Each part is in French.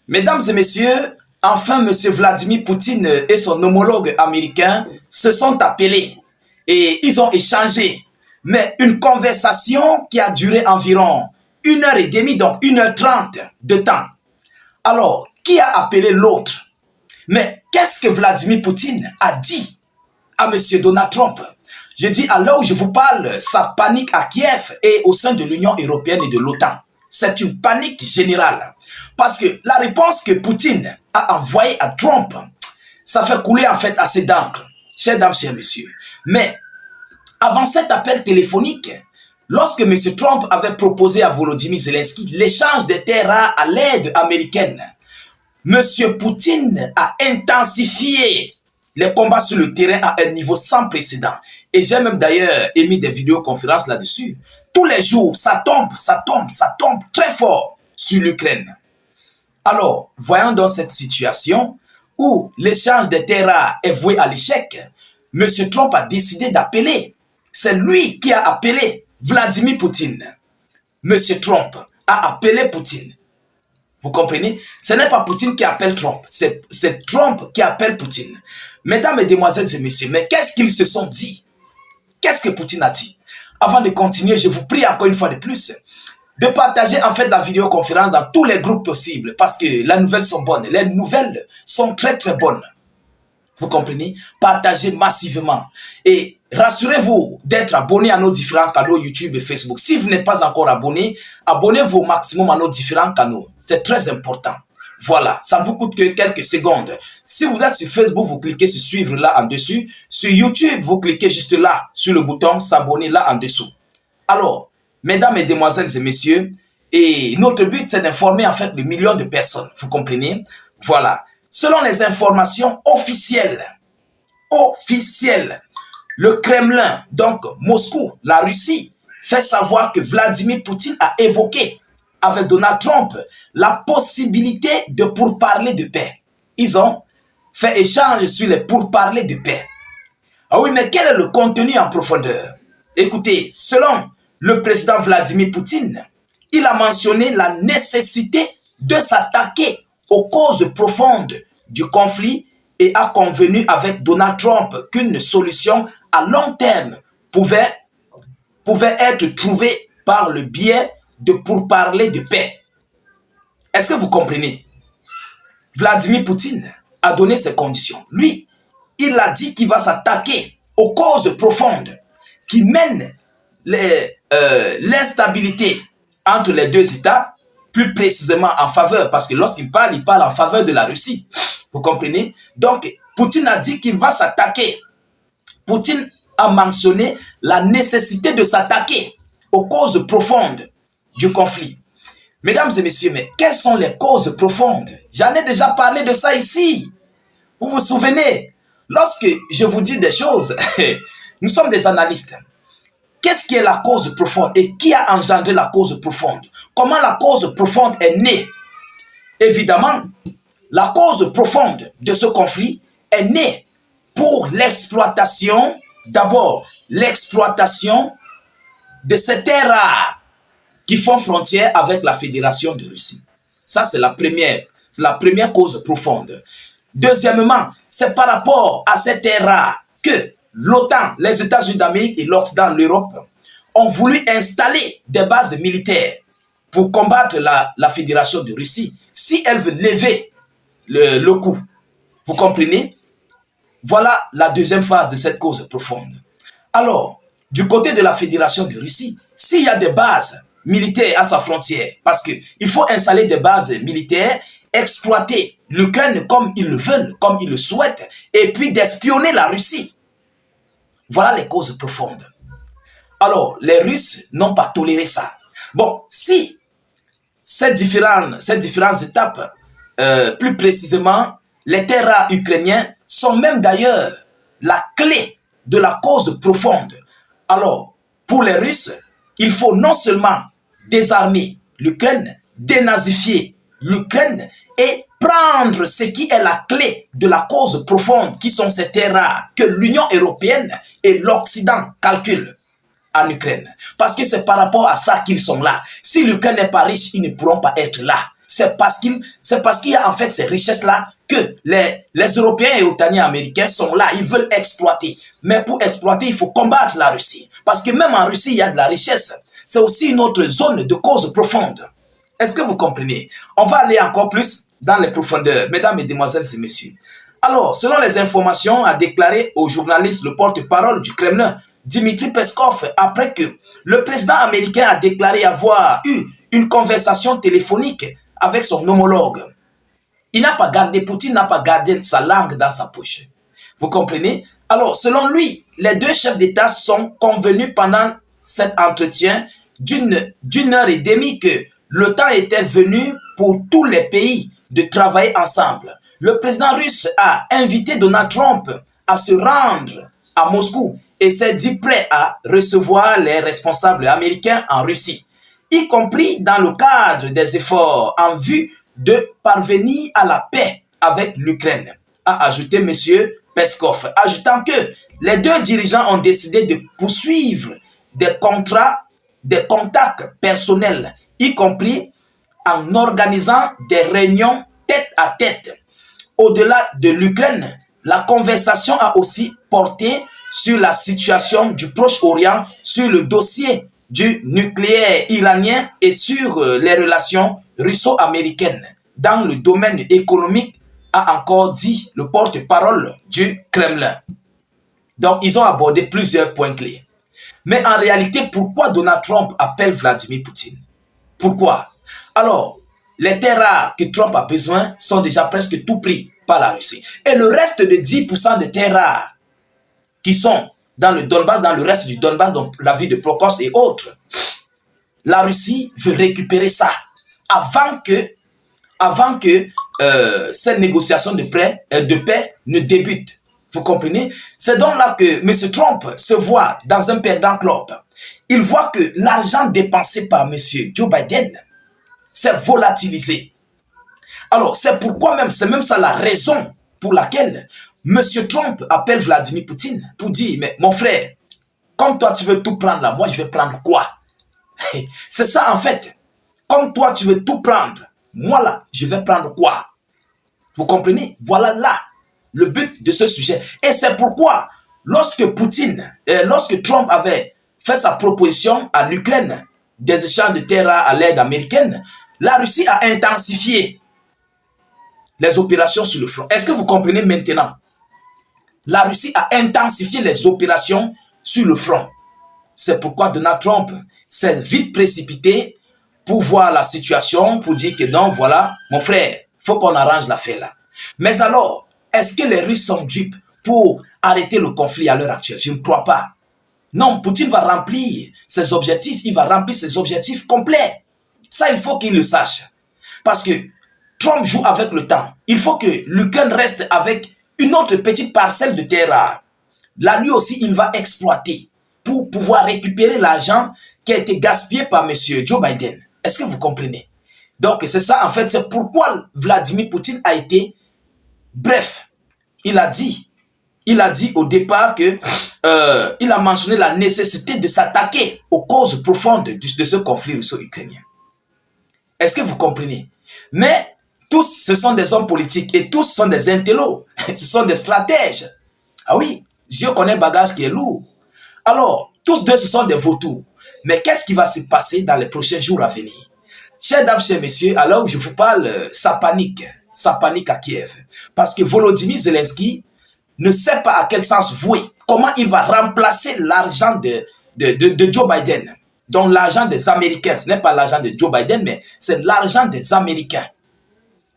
Mesdames et messieurs, enfin M. Vladimir Poutine et son homologue américain se sont appelés et ils ont échangé. Mais une conversation qui a duré environ 1h30, donc 1h30 de temps. Alors, qui a appelé l'autre? Mais qu'est-ce que Vladimir Poutine a dit à M. Donald Trump? Je dis à l'heure où je vous parle, ça panique à Kiev et au sein de l'Union européenne et de l'OTAN. C'est une panique générale. Parce que la réponse que Poutine a envoyée à Trump, ça fait couler en fait assez d'encre. Chers dames, chers messieurs. Mais avant cet appel téléphonique, lorsque M. Trump avait proposé à Volodymyr Zelensky l'échange des terres rares à l'aide américaine, M. Poutine a intensifié les combats sur le terrain à un niveau sans précédent. Et j'ai même d'ailleurs émis des vidéoconférences là-dessus. Tous les jours, ça tombe très fort sur l'Ukraine. Alors, voyons dans cette situation où l'échange des terres rares est voué à l'échec, M. Trump a décidé d'appeler. C'est lui qui a appelé Vladimir Poutine. M. Trump a appelé Poutine. Vous comprenez? Ce n'est pas Poutine qui appelle Trump, c'est Trump qui appelle Poutine. Mesdames, Mesdemoiselles et Messieurs, mais qu'est-ce qu'ils se sont dit? Qu'est-ce que Poutine a dit? Avant de continuer, je vous prie encore une fois de plus de partager en fait la vidéoconférence dans tous les groupes possibles parce que les nouvelles sont bonnes. Les nouvelles sont très très bonnes. Vous comprenez? Partagez massivement. Et rassurez-vous d'être abonné à nos différents canaux YouTube et Facebook. Si vous n'êtes pas encore abonné, abonnez-vous au maximum à nos différents canaux. C'est très important. Voilà, ça ne vous coûte que quelques secondes. Si vous êtes sur Facebook, vous cliquez sur suivre là en dessus. Sur YouTube, vous cliquez juste là sur le bouton s'abonner là en dessous. Alors, mesdames, mesdemoiselles et messieurs, et notre but c'est d'informer en fait le million de personnes. Vous comprenez? Voilà. Selon les informations officielles, le Kremlin, donc Moscou, la Russie, fait savoir que Vladimir Poutine a évoqué avec Donald Trump la possibilité de pourparlers de paix. Ils ont fait échange sur les pourparlers de paix. Ah oui, mais quel est le contenu en profondeur? Écoutez, selon le président Vladimir Poutine, il a mentionné la nécessité de s'attaquer aux causes profondes du conflit et a convenu avec Donald Trump qu'une solution à long terme pouvait être trouvée par le biais de pourparlers de paix. Est-ce que vous comprenez? Vladimir Poutine a donné ses conditions. Lui, il a dit qu'il va s'attaquer aux causes profondes qui mènent l'instabilité entre les deux États, plus précisément en faveur, parce que lorsqu'il parle en faveur de la Russie. Vous comprenez? Donc, Poutine a dit qu'il va s'attaquer. Poutine a mentionné la nécessité de s'attaquer aux causes profondes du conflit. Mesdames et messieurs, mais quelles sont les causes profondes? J'en ai déjà parlé de ça ici. Vous vous souvenez? Lorsque je vous dis des choses, nous sommes des analystes. Qu'est-ce qui est la cause profonde et qui a engendré la cause profonde? Comment la cause profonde est née? Évidemment, la cause profonde de ce conflit est née pour l'exploitation, d'abord l'exploitation de ces terres rares qui font frontière avec la Fédération de Russie. Ça, c'est la première cause profonde. Deuxièmement, c'est par rapport à ces terres rares que l'OTAN, les États-Unis d'Amérique et l'Occident, l'Europe, ont voulu installer des bases militaires pour combattre la Fédération de Russie si elle veut lever le coup. Vous comprenez? Voilà la deuxième phase de cette cause profonde. Alors, du côté de la Fédération de Russie, s'il y a des bases militaires à sa frontière, parce qu'il faut installer des bases militaires, exploiter l'Ukraine comme ils le veulent, comme ils le souhaitent, et puis d'espionner la Russie. Voilà les causes profondes. Alors, les Russes n'ont pas toléré ça. Bon, si ces différentes étapes, plus précisément, les terres rares ukrainiens sont même d'ailleurs la clé de la cause profonde. Alors, pour les Russes, il faut non seulement désarmer l'Ukraine, dénazifier l'Ukraine et prendre ce qui est la clé de la cause profonde, qui sont ces terres rares que l'Union européenne et l'Occident calculent en Ukraine. Parce que c'est par rapport à ça qu'ils sont là. Si l'Ukraine n'est pas riche, ils ne pourront pas être là. C'est parce qu'il y a en fait ces richesses-là que les Européens et Otaniens américains sont là. Ils veulent exploiter. Mais pour exploiter, il faut combattre la Russie. Parce que même en Russie, il y a de la richesse. C'est aussi une autre zone de cause profonde. Est-ce que vous comprenez? On va aller encore plus dans les profondeurs, mesdames, mesdemoiselles et messieurs. Alors, selon les informations, a déclaré au journaliste le porte-parole du Kremlin, Dmitri Peskov, après que le président américain a déclaré avoir eu une conversation téléphonique avec son homologue. Il n'a pas gardé, Poutine n'a pas gardé sa langue dans sa poche. Vous comprenez? Alors, selon lui, les deux chefs d'État sont convenus pendant cet entretien d'une heure et demie que le temps était venu pour tous les pays de travailler ensemble. Le président russe a invité Donald Trump à se rendre à Moscou et s'est dit prêt à recevoir les responsables américains en Russie, y compris dans le cadre des efforts en vue de parvenir à la paix avec l'Ukraine, a ajouté M. Peskov, ajoutant que les deux dirigeants ont décidé de poursuivre des contacts personnels, y compris en organisant des réunions tête à tête. Au-delà de l'Ukraine, la conversation a aussi porté sur la situation du Proche-Orient, sur le dossier du nucléaire iranien et sur les relations russo-américaines. Dans le domaine économique, a encore dit le porte-parole du Kremlin. Donc, ils ont abordé plusieurs points clés. Mais en réalité, pourquoi Donald Trump appelle Vladimir Poutine? Pourquoi? Alors, les terres rares que Trump a besoin sont déjà presque tout pris par la Russie. Et le reste de 10% de terres rares qui sont dans le Donbass, dans le reste du Donbass, donc la ville de Prokos et autres, la Russie veut récupérer ça avant que cette négociation de paix ne débute. Vous comprenez? C'est donc là que M. Trump se voit dans un perdant club. Il voit que l'argent dépensé par M. Joe Biden s'est volatilisé. Alors, c'est pourquoi même, c'est même ça la raison pour laquelle M. Trump appelle Vladimir Poutine pour dire, mais mon frère, comme toi tu veux tout prendre là, moi je vais prendre quoi? C'est ça en fait. Comme toi tu veux tout prendre, moi là, je vais prendre quoi? Vous comprenez? Voilà là le but de ce sujet. Et c'est pourquoi, lorsque Trump avait fait sa proposition à l'Ukraine des échanges de terres à l'aide américaine, la Russie a intensifié les opérations sur le front. Est-ce que vous comprenez maintenant? La Russie a intensifié les opérations sur le front. C'est pourquoi Donald Trump s'est vite précipité pour voir la situation, pour dire que non, voilà, mon frère, il faut qu'on arrange l'affaire là. Mais alors, est-ce que les Russes sont dupes pour arrêter le conflit à l'heure actuelle? Je ne crois pas. Non, Poutine va remplir ses objectifs, il va remplir ses objectifs complets. Ça, il faut qu'il le sache. Parce que Trump joue avec le temps. Il faut que l'Ukraine reste avec une autre petite parcelle de terre rare. Là, lui aussi, il va exploiter pour pouvoir récupérer l'argent qui a été gaspillé par M. Joe Biden. Est-ce que vous comprenez? Donc, c'est ça, en fait, c'est pourquoi Vladimir Poutine a été bref. Il a dit au départ que il a mentionné la nécessité de s'attaquer aux causes profondes de ce conflit russo-ukrainien. Est-ce que vous comprenez? Mais tous, ce sont des hommes politiques et tous sont des intellos. Ce sont des stratèges. Ah oui, Dieu connaît le bagage qui est lourd. Alors, tous deux, ce sont des vautours. Mais qu'est-ce qui va se passer dans les prochains jours à venir? Chers dames, chers messieurs, alors je vous parle, ça panique à Kiev. Parce que Volodymyr Zelensky ne sait pas à quel sens vouer. Comment il va remplacer l'argent de Joe Biden. Donc l'argent des Américains, ce n'est pas l'argent de Joe Biden, mais c'est l'argent des Américains.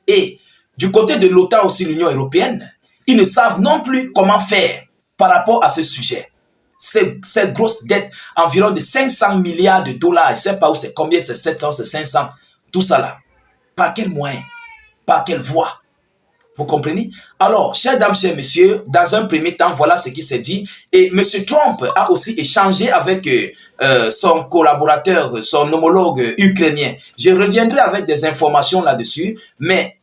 Et du côté de l'OTAN aussi, l'Union européenne, ils ne savent non plus comment faire par rapport à ce sujet. Cette grosse dette, environ de 500 milliards de dollars, je ne sais pas où c'est, combien c'est 700, c'est 500, tout ça là. Par quel moyen? Par quelle voie? Vous comprenez? Alors, chers dames, chers messieurs, dans un premier temps, voilà ce qui s'est dit. Et M. Trump a aussi échangé avec son collaborateur, son homologue ukrainien. Je reviendrai avec des informations là-dessus, mais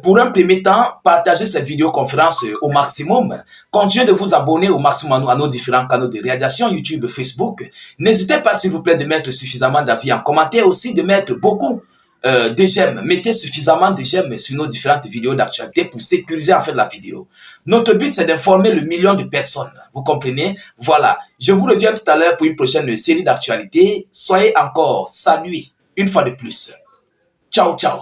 pour un premier temps, partagez cette vidéoconférence au maximum. Continuez de vous abonner au maximum à nos différents canaux de réalisation, YouTube, Facebook. N'hésitez pas, s'il vous plaît, de mettre suffisamment d'avis en commentaire, aussi de mettre beaucoup des j'aime. Mettez suffisamment de j'aime sur nos différentes vidéos d'actualité pour sécuriser en fait la vidéo. Notre but, c'est d'informer le million de personnes. Vous comprenez? Voilà. Je vous reviens tout à l'heure pour une prochaine série d'actualités. Soyez encore salués une fois de plus. Ciao, ciao.